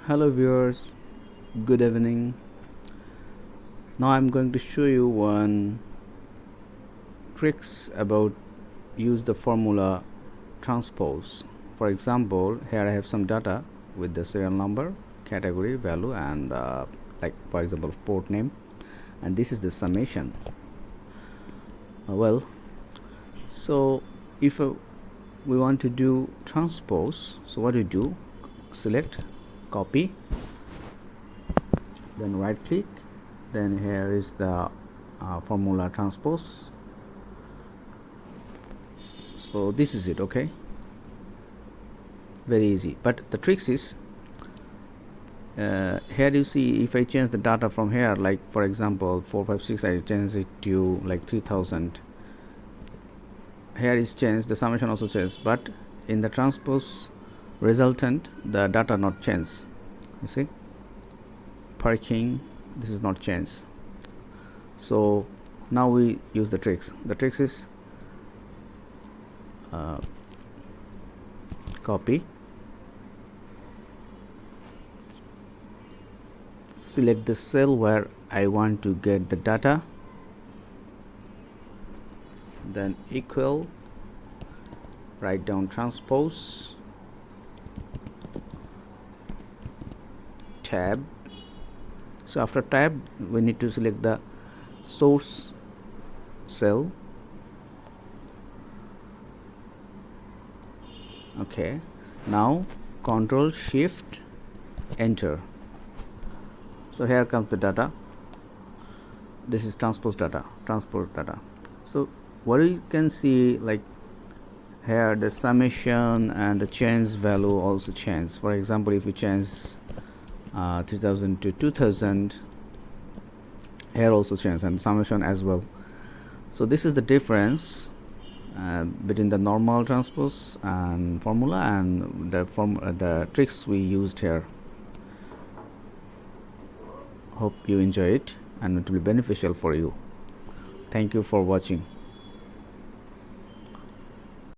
Hello viewers, good evening. Now I'm going to show you one tricks about use the formula transpose. For example, here I have some data with the serial number, category, value, and like for example port name, and this is the summation. So if we want to do transpose, so what do you do? Select, copy, then right click, then here is the formula transpose. So this is it. Okay, very easy, but the tricks is here you see if I change the data from here, like for example 456, I change it to like 3000. Here is changed, the summation also changed, but in the transpose resultant the data not changed. You see, parking, this is not changed. So now we use the tricks. The tricks is copy, select the cell where I want to get the data, then equal, write down transpose, tab. So after tab we need to select the source cell. Okay, now Control Shift Enter. So here comes the data. This is transpose data, transport data. So what you can see, like here the summation and the change value also change. For example, if you change 3000 to 2000, here also change, and summation as well. So this is the difference between the normal transpose and formula and the tricks we used here. Hope you enjoy it and it will be beneficial for you. Thank you for watching.